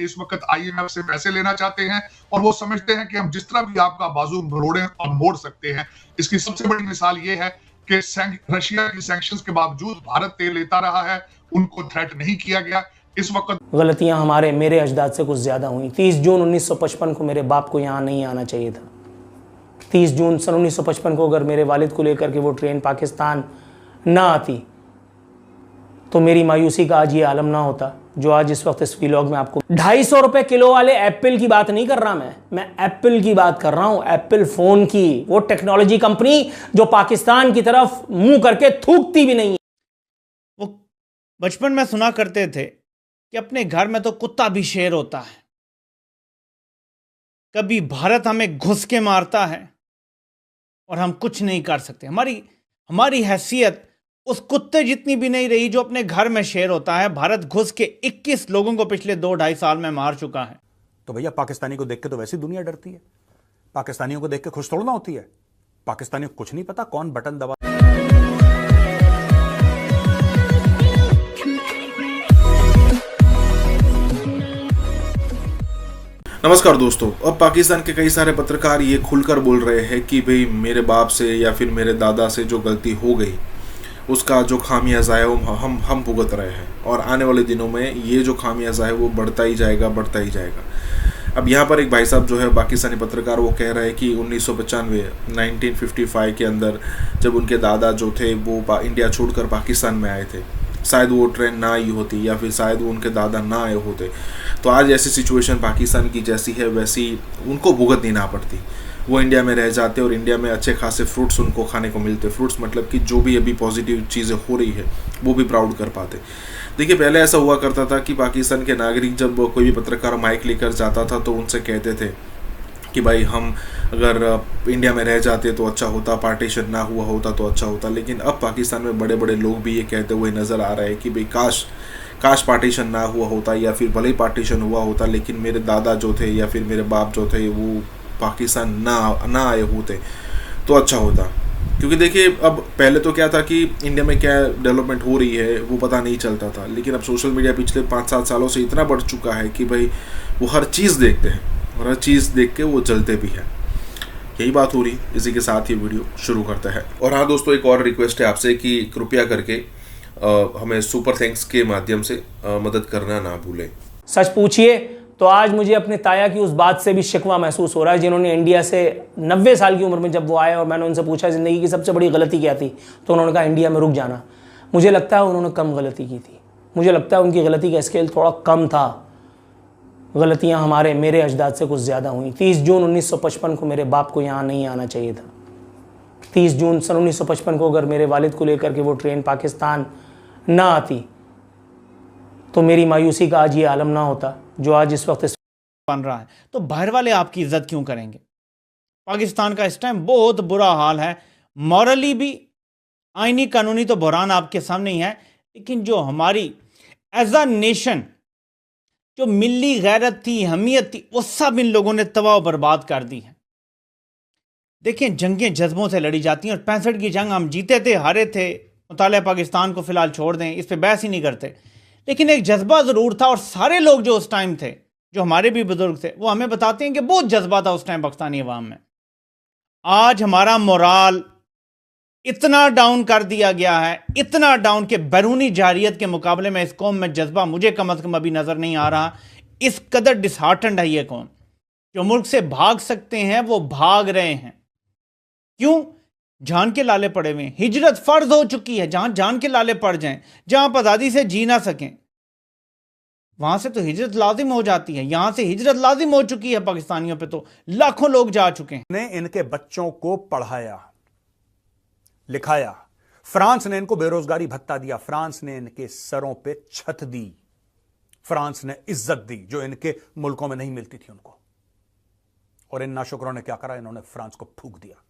इस वक्त IMF से पैसे लेना चाहते हैं और वो समझते हैं कि हम जिस तरह भी आपका बाजू मरोड़ें और मोड़ सकते हैं। इसकी सबसे बड़ी मिसाल ये है कि रशिया की सैंक्शंस के बावजूद भारत तेल लेता रहा है, उनको थ्रेट नहीं किया गया। इस वक्त गलतियां हमारे मेरे अजदाद से कुछ ज़्यादा हुई। 30 जून 1955 को मेरे बाप को यहाँ नहीं आना चाहिए था। 30 जून सन 1955 को अगर मेरे वालिद को लेकर के वो ट्रेन पाकिस्तान ना आती तो मेरी मायूसी का आज ये आलम ना होता जो आज इस वक्त इस व्लॉग में आपको 250 रुपए किलो वाले एप्पल की बात नहीं कर रहा। मैं एप्पल की बात कर रहा हूं, एप्पल फोन की, वो टेक्नोलॉजी कंपनी जो पाकिस्तान की तरफ मुंह करके थूकती भी नहीं है। वो बचपन में सुना करते थे कि अपने घर में तो कुत्ता भी शेर होता है। कभी भारत हमें घुस के मारता है और हम कुछ नहीं कर सकते। हमारी हैसियत उस कुत्ते जितनी भी नहीं रही जो अपने घर में शेर होता है। भारत घुस के 21 लोगों को पिछले 2-2.5 साल में मार चुका है। तो भैया पाकिस्तानी को देख के तो वैसी दुनिया डरती है। पाकिस्तानियों को देख के खुश थोड़ा होती है। पाकिस्तानियों को कुछ नहीं पता कौन बटन दबा। नमस्कार दोस्तों, अब पाकिस्तान के कई सारे पत्रकार ये खुलकर बोल रहे हैं कि भाई मेरे बाप से या फिर मेरे दादा से जो गलती हो गई उसका जो खामियाजा है वो हम भुगत रहे हैं और आने वाले दिनों में ये जो खामियाजा है वो बढ़ता ही जाएगा। अब यहाँ पर एक भाई साहब जो है पाकिस्तानी पत्रकार वो कह रहे हैं कि 1955 के अंदर जब उनके दादा जो थे वो इंडिया छोड़कर पाकिस्तान में आए थे, शायद वो ट्रेन ना आई होती या फिर शायद वो उनके दादा ना आए होते तो आज ऐसी सिचुएशन पाकिस्तान की जैसी है वैसी उनको भुगतनी ना पड़ती। वो इंडिया में रह जाते और इंडिया में अच्छे खासे फ्रूट्स उनको खाने को मिलते। फ्रूट्स मतलब कि जो भी अभी पॉजिटिव चीज़ें हो रही है वो भी प्राउड कर पाते। देखिए, पहले ऐसा हुआ करता था कि पाकिस्तान के नागरिक जब कोई भी पत्रकार माइक लेकर जाता था तो उनसे कहते थे कि भाई हम अगर इंडिया में रह जाते तो अच्छा होता, पार्टीशन ना हुआ होता तो अच्छा होता। लेकिन अब पाकिस्तान में बड़े बड़े लोग भी ये कहते हुए नज़र आ रहे हैं कि भाई काश पार्टीशन ना हुआ होता या फिर भले ही पार्टीशन हुआ होता लेकिन मेरे दादा जो थे या फिर मेरे बाप जो थे वो पाकिस्तान ना आए होते तो अच्छा होता। क्योंकि देखिए, अब पहले तो क्या था कि इंडिया में क्या डेवलपमेंट हो रही है वो पता नहीं चलता था, लेकिन अब सोशल मीडिया पिछले 5-7 सालों से इतना बढ़ चुका है कि भाई वो हर चीज़ देखते हैं और हर चीज़ देख के वो जलते भी हैं। यही बात हो रही। इसी के साथ ये वीडियो शुरू करता है। और हाँ दोस्तों, एक और रिक्वेस्ट है आपसे कि कृपया करके हमें सुपर थैंक्स के माध्यम से मदद करना ना भूलें। सच पूछिए तो आज मुझे अपने ताया की उस बात से भी शिकवा महसूस हो रहा है जिन्होंने इंडिया से 90 साल की उम्र में जब वो आए और मैंने उनसे पूछा ज़िंदगी की सबसे बड़ी गलती क्या थी तो उन्होंने कहा इंडिया में रुक जाना। मुझे लगता है उन्होंने कम गलती की थी। मुझे लगता है उनकी गलती का स्केल थोड़ा कम था। गलतियाँ हमारे मेरे अजदाद से कुछ ज़्यादा हुई। 30 जून 1955 को मेरे बाप को यहाँ नहीं आना चाहिए था। 30 जून सन 1955 को अगर मेरे वालिद को लेकर के वो ट्रेन पाकिस्तान ना आती तो मेरी मायूसी का आज ये आलम ना होता जो आज इस वक्त बन रहा है। तो बाहर वाले आपकी इज्जत क्यों करेंगे? पाकिस्तान का इस टाइम बहुत बुरा हाल है, मॉरली भी, आईनी कानूनी तो बहरान आपके सामने ही है, लेकिन जो हमारी एज अ नेशन जो मिली गैरत थी, हमीयत थी, वो सब इन लोगों ने तबाह बर्बाद कर दी है। देखिए, जंगें जज्बों से लड़ी जाती हैं और 65 की जंग हम जीते थे, हारे थे। मुताले पाकिस्तान को फिलहाल छोड़ दें, इस पे बहस ही नहीं करते, लेकिन एक जज्बा ज़रूर था। और सारे लोग जो उस टाइम थे, जो हमारे भी बुजुर्ग थे, वो हमें बताते हैं कि बहुत जज्बा था उस टाइम पाकिस्तानी अवाम में। आज हमारा मोराल इतना डाउन कर दिया गया है, इतना डाउन कि बैरूनी जारियत के मुकाबले में इस कौम में जज्बा मुझे कम अज़ कम अभी नज़र नहीं आ रहा। इस कदर डिसहार्टेंड है ये कौम। जो मुल्क से भाग सकते हैं वो भाग रहे हैं। क्यों? जान के लाले पड़े हुए हैं। हिजरत फर्ज हो चुकी है। जहां जान के लाले पड़ जाएं, जहां आप आज़ादी से जी ना सकें, वहां से तो हिजरत लाजिम हो जाती है। यहां से हिजरत लाजिम हो चुकी है पाकिस्तानियों पे, तो लाखों लोग जा चुके हैं। ने इनके बच्चों को पढ़ाया लिखाया। फ्रांस ने इनको बेरोजगारी भत्ता दिया। फ्रांस ने इनके सरों पे छत दी। फ्रांस ने इज्जत दी जो इनके मुल्कों में नहीं मिलती थी उनको। और इन नाशुकरों ने क्या करा? इन्होंने फ्रांस को फूंक दिया।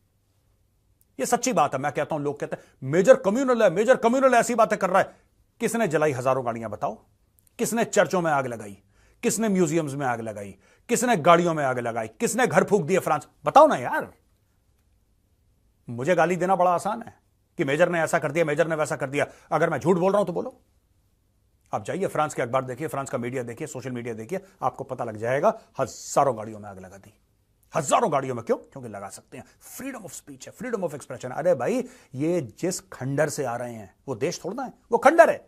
ये सच्ची बात है। मैं कहता हूं, लोग कहते हैं मेजर कम्युनल है, मेजर कम्युनल ऐसी बातें कर रहा है। किसने जलाई हजारों गाड़ियां? बताओ। किसने चर्चों में आग लगाई? किसने म्यूजियम्स में आग लगाई? किसने गाड़ियों में आग लगाई? किसने घर फूंक दिए फ्रांस? बताओ ना यार। मुझे गाली देना बड़ा आसान है कि मेजर ने ऐसा कर दिया, मेजर ने वैसा कर दिया। अगर मैं झूठ बोल रहा हूं तो बोलो। आप जाइए फ्रांस के अखबार देखिए, फ्रांस का मीडिया देखिए, सोशल मीडिया देखिए, आपको पता लग जाएगा। हजारों गाड़ियों में आग लगा दी, हजारों गाड़ियों में। क्यों? क्योंकि लगा सकते हैं, फ्रीडम ऑफ स्पीच है, फ्रीडम ऑफ एक्सप्रेशन। अरे भाई, ये जिस खंडर से आ रहे हैं वो देश थोड़ा है, वो खंडर है।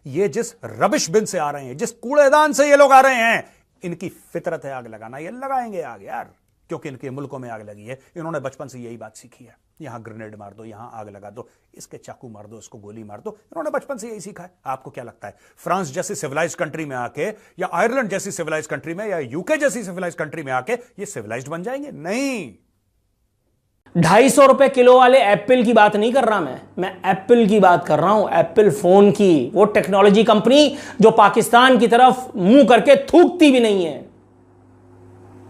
ये जिस रबिश बिन से आ रहे हैं, जिस कूड़ेदान से ये लोग आ रहे हैं, इनकी फितरत है आग लगाना। ये लगाएंगे आग यार, क्योंकि इनके मुल्कों में आग लगी है। इन्होंने बचपन से यही बात सीखी है, यहां ग्रेनेड मार दो, यहां आग लगा दो, इसके चाकू मार दो, इसको गोली मार दो। इन्होंने बचपन से यही सीखा है। आपको क्या लगता है, फ्रांस जैसी सिविलाइज्ड कंट्री में आके, या आयरलैंड जैसी सिविलाइज्ड कंट्री में, या यूके जैसी सिविलाइज्ड कंट्री में आके ये सिविलाइज्ड बन जाएंगे? नहीं। 250 रुपए किलो वाले एप्पल की बात नहीं कर रहा मैं एप्पल की बात कर रहा हूं, एप्पल फोन की। वो टेक्नोलॉजी कंपनी जो पाकिस्तान की तरफ मुंह करके थूकती भी नहीं है।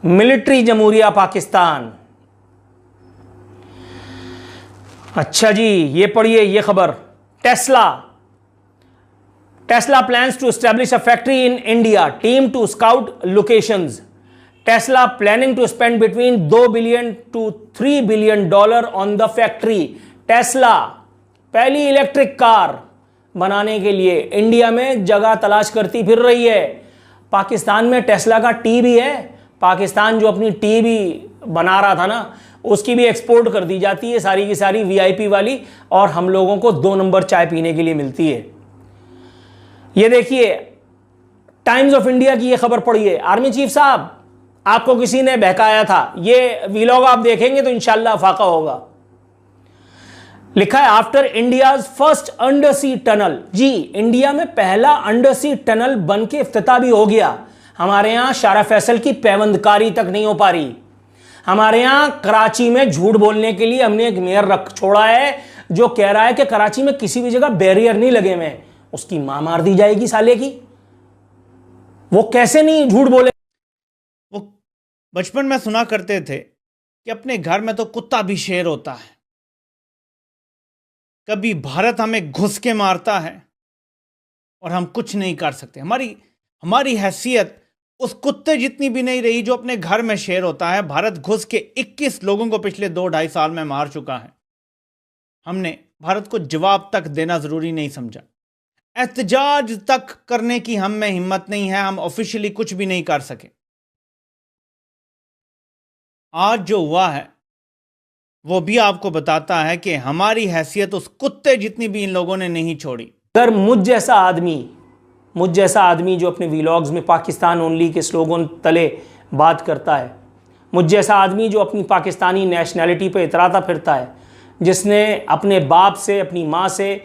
मिलिट्री जमहूरिया पाकिस्तान। अच्छा जी, ये पढ़िए ये खबर। Tesla plans to establish a factory in India, team to scout locations. Tesla planning to spend between $2 billion to $3 billion on the factory. Tesla पहली इलेक्ट्रिक कार बनाने के लिए इंडिया में जगह तलाश करती फिर रही है। पाकिस्तान में टेस्ला का टी भी है। पाकिस्तान जो अपनी टी भी बना रहा था ना, उसकी भी एक्सपोर्ट कर दी जाती है सारी की सारी VIP वाली, और हम लोगों को 2 नंबर चाय पीने के लिए मिलती है। ये देखिए, टाइम्स ऑफ इंडिया की ये खबर पढ़िए। आर्मी चीफ साहब, आपको किसी ने बहकाया था, ये व्लॉग आप देखेंगे तो इंशाल्लाह फाका होगा। लिखा है, आफ्टर इंडियाज फर्स्ट अंडर सी टनल। जी, इंडिया में पहला अंडर सी टनल बन के इफ्तिताह भी हो गया। हमारे यहां शारा फैसल की पैवंदकारी तक नहीं हो पा रही। हमारे यहां कराची में झूठ बोलने के लिए हमने एक मेयर रख छोड़ा है जो कह रहा है कि कराची में किसी भी जगह बैरियर नहीं लगे हुए। उसकी मां मार दी जाएगी साले की। वो कैसे नहीं झूठ बोले। वो बचपन में सुना करते थे कि अपने घर में तो कुत्ता भी शेर होता है। कभी भारत हमें घुस के मारता है और हम कुछ नहीं कर सकते। हमारी हैसियत उस कुत्ते जितनी भी नहीं रही जो अपने घर में शेर होता है। भारत घुस के 21 लोगों को पिछले 2-2.5 साल में मार चुका है। हमने भारत को जवाब तक देना जरूरी नहीं समझा। एहतजाज तक करने की हम में हिम्मत नहीं है। हम ऑफिशियली कुछ भी नहीं कर सके। आज जो हुआ है वो भी आपको बताता है कि हमारी हैसियत उस कुत्ते जितनी भी इन लोगों ने नहीं छोड़ी। अगर मुझ जैसा आदमी जो अपने व्लॉग्स में पाकिस्तान ओनली के स्लोगन तले बात करता है, मुझ जैसा आदमी जो अपनी पाकिस्तानी नेशनैलिटी पे इतराता फिरता है, जिसने अपने बाप से अपनी माँ से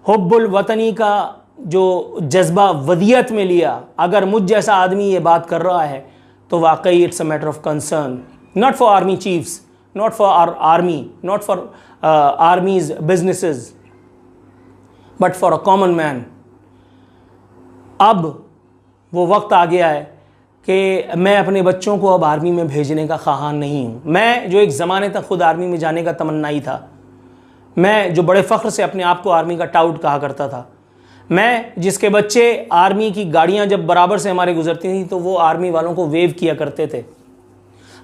हुब्बुल वतनी का जो जज्बा वदियत में लिया, अगर मुझ जैसा आदमी ये बात कर रहा है तो वाकई it's a matter of concern, not for army chiefs, not for our army, not for army's businesses, but for a common man. अब वो वक्त आ गया है कि मैं अपने बच्चों को अब आर्मी में भेजने का ख़्वाहान नहीं हूँ। मैं जो एक ज़माने तक खुद आर्मी में जाने का तमन्नाई था, मैं जो बड़े फ़ख्र से अपने आप को आर्मी का टाउट कहा करता था, मैं जिसके बच्चे आर्मी की गाड़ियाँ जब बराबर से हमारे गुजरती थी तो वो आर्मी वालों को वेव किया करते थे,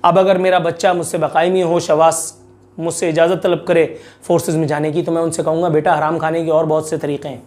अब अगर मेरा बच्चा मुझसे बाकायमी होश हवास मुझसे इजाज़त तलब करे फोर्सेस में जाने की, तो मैं उनसे कहूँगा बेटा हराम खाने के और बहुत से तरीक़े हैं,